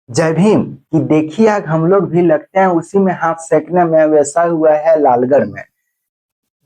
जय भीम। कि देखिए आज हम लोग भी लगते हैं उसी में हाथ सेकने में, वैसा हुआ है लालगढ़ में।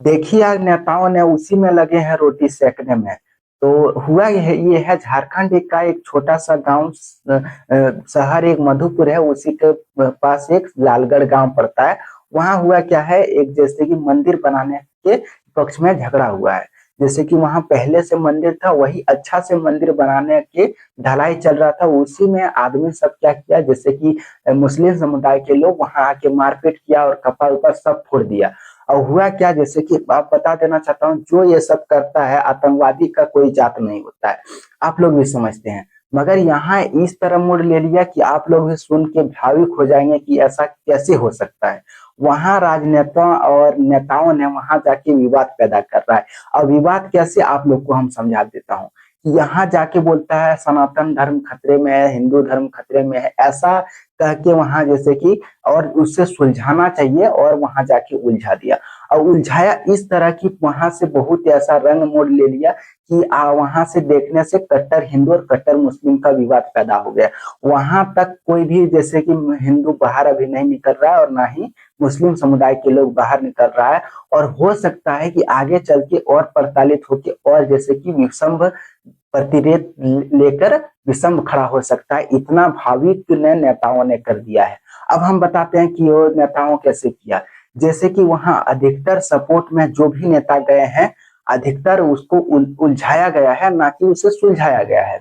देखिए आज नेताओं ने उसी में लगे हैं रोटी सेकने में। तो हुआ ये है झारखंड का एक छोटा सा गांव, शहर एक मधुपुर है, उसी के पास एक लालगढ़ गांव पड़ता है। वहां हुआ क्या है, एक जैसे कि मंदिर बनाने के पक्ष में झगड़ा हुआ है। जैसे कि वहां पहले से मंदिर था, वही अच्छा से मंदिर बनाने के ढलाई चल रहा था। उसी में आदमी सब क्या किया, जैसे कि मुस्लिम समुदाय के लोग वहां आके मारपीट किया और कपड़ा उपा सब फोड़ दिया। और हुआ क्या, जैसे कि आप बता देना चाहता हूँ, जो ये सब करता है आतंकवादी का कोई जात नहीं होता है। आप लोग भी समझते हैं। मगर यहाँ इस तरह मोड़ ले लिया कि आप लोग भी सुन के भावुक हो जाएंगे कि ऐसा कैसे हो सकता है। वहां राजनेता और नेताओं ने वहां जाके विवाद पैदा कर रहा है। और विवाद कैसे, आप लोग को हम समझा देता हूँ। यहाँ जाके बोलता है सनातन धर्म खतरे में है, हिंदू धर्म खतरे में है, ऐसा कह के वहां जैसे कि और उससे सुलझाना चाहिए, और वहां जाके उलझा दिया। और उलझाया इस तरह की वहां से बहुत ऐसा रंग मोड़ ले लिया कि वहां से देखने से कट्टर हिंदू और कट्टर मुस्लिम का विवाद पैदा हो गया। वहां तक कोई भी जैसे कि हिंदू बाहर अभी नहीं निकल रहा है, और ना ही मुस्लिम समुदाय के लोग बाहर निकल रहा है। और हो सकता है कि आगे चल के और प्रताड़ित होके और जैसे कि विषम प्रतिरेत लेकर विषम खड़ा हो सकता है। इतना भाविक ने नेताओं ने कर दिया है। अब हम बताते हैं कि वो नेताओं कैसे किया। जैसे कि वहां अधिकतर सपोर्ट में जो भी नेता गए हैं, अधिकतर उसको उलझाया गया है, ना कि उसे सुलझाया गया है।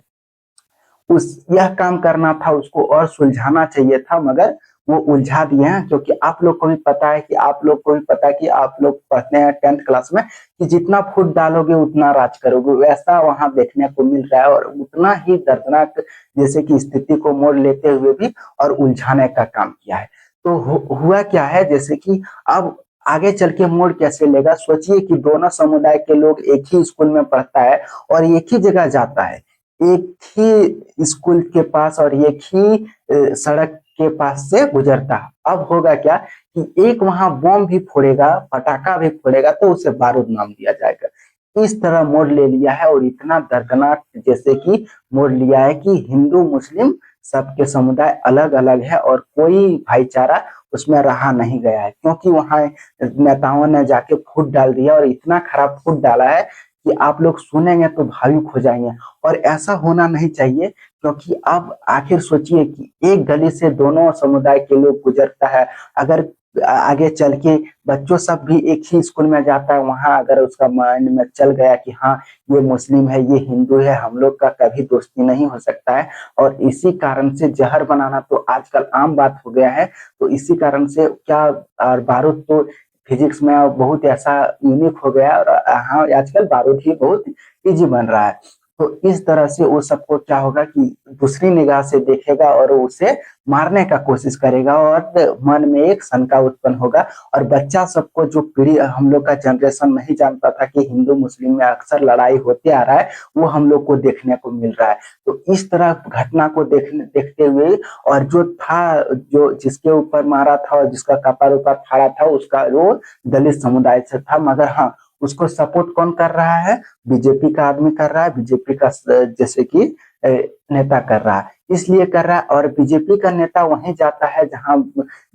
उस यह काम करना था उसको, और सुलझाना चाहिए था, मगर वो उलझा दिए हैं। क्योंकि आप लोग को भी पता है कि आप लोग को भी पता है कि आप लोग पढ़ते हैं 10th क्लास में कि जितना फुट डालोगे उतना राज करोगे, वैसा वहां देखने को मिल रहा है। और उतना ही दर्दनाक जैसे कि स्थिति को मोड़ लेते हुए भी और उलझाने का काम किया है। तो हुआ क्या है, जैसे कि अब आगे चल के मोड़ कैसे लेगा। सोचिए कि दोनों समुदाय के लोग एक ही स्कूल में पढ़ता है और एक ही जगह जाता है, एक ही स्कूल के पास और एक ही सड़क के पास से गुजरता है। अब होगा क्या कि एक वहां बम भी फोड़ेगा, पटाखा भी फोड़ेगा, तो उसे बारूद नाम दिया जाएगा। इस तरह मोड़ ले लिया है, और इतना दर्दनाक जैसे कि मोड़ लिया है कि हिंदू मुस्लिम सबके समुदाय अलग अलग है, और कोई भाईचारा उसमें रहा नहीं गया है। क्योंकि वहां नेताओं ने जाके फूट डाल दिया, और इतना खराब फूट डाला है कि आप लोग सुनेंगे तो भावुक हो जाएंगे। और ऐसा होना नहीं चाहिए। क्योंकि अब आखिर सोचिए कि एक गली से दोनों समुदाय के लोग गुजरता है। अगर आगे चल के बच्चों सब भी एक ही स्कूल में जाता है, वहां अगर उसका माइंड में चल गया कि हाँ ये मुस्लिम है ये हिंदू है, हम लोग का कभी दोस्ती नहीं हो सकता है। और इसी कारण से जहर बनाना तो आजकल आम बात हो गया है। तो इसी कारण से क्या, और बारूद तो फिजिक्स में बहुत ऐसा यूनिक हो गया है, और हाँ आजकल बारूद ही बहुत इजी बन रहा है। तो इस तरह से वो सबको क्या होगा कि दूसरी निगाह से देखेगा और उसे मारने का कोशिश करेगा, और मन में एक शंका उत्पन्न होगा। और बच्चा सबको, जो पीढ़ी हम लोग का जनरेशन नहीं जानता था कि हिंदू मुस्लिम में अक्सर लड़ाई होते आ रहा है, वो हम लोग को देखने को मिल रहा है। तो इस तरह घटना को देखते हुए, और जो था, जो जिसके ऊपर मारा था और जिसका कपार ऊपर फाड़ा था, उसका वो दलित समुदाय से था। मगर हाँ, उसको सपोर्ट कौन कर रहा है, बीजेपी का आदमी कर रहा है, बीजेपी का जैसे कि नेता कर रहा है। इसलिए कर रहा है, और बीजेपी का नेता वहीं जाता है जहां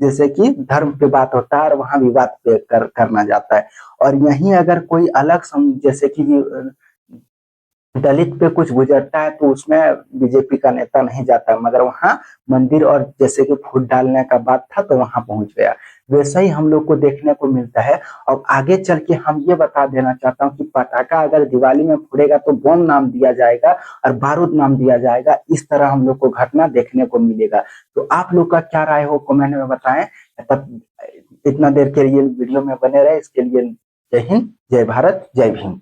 जैसे कि धर्म पे बात होता है, और वहां विवाद पे करना जाता है। और यहीं अगर कोई अलग जैसे कि दलित पे कुछ गुजरता है, तो उसमें बीजेपी का नेता नहीं जाता। मगर वहां मंदिर और जैसे कि फूट डालने का बात था, तो वहां पहुंच गया। वैसा ही हम लोग को देखने को मिलता है। और आगे चल के हम ये बता देना चाहता हूँ कि पटाखा अगर दिवाली में फोड़ेगा तो बम नाम दिया जाएगा, और बारूद नाम दिया जाएगा। इस तरह हम लोग को घटना देखने को मिलेगा। तो आप लोग का क्या राय हो, कमेंट में बताएं। तब इतना देर के लिए वीडियो में बने रहे, इसके लिए जय हिंद, जय भारत, जय भीम।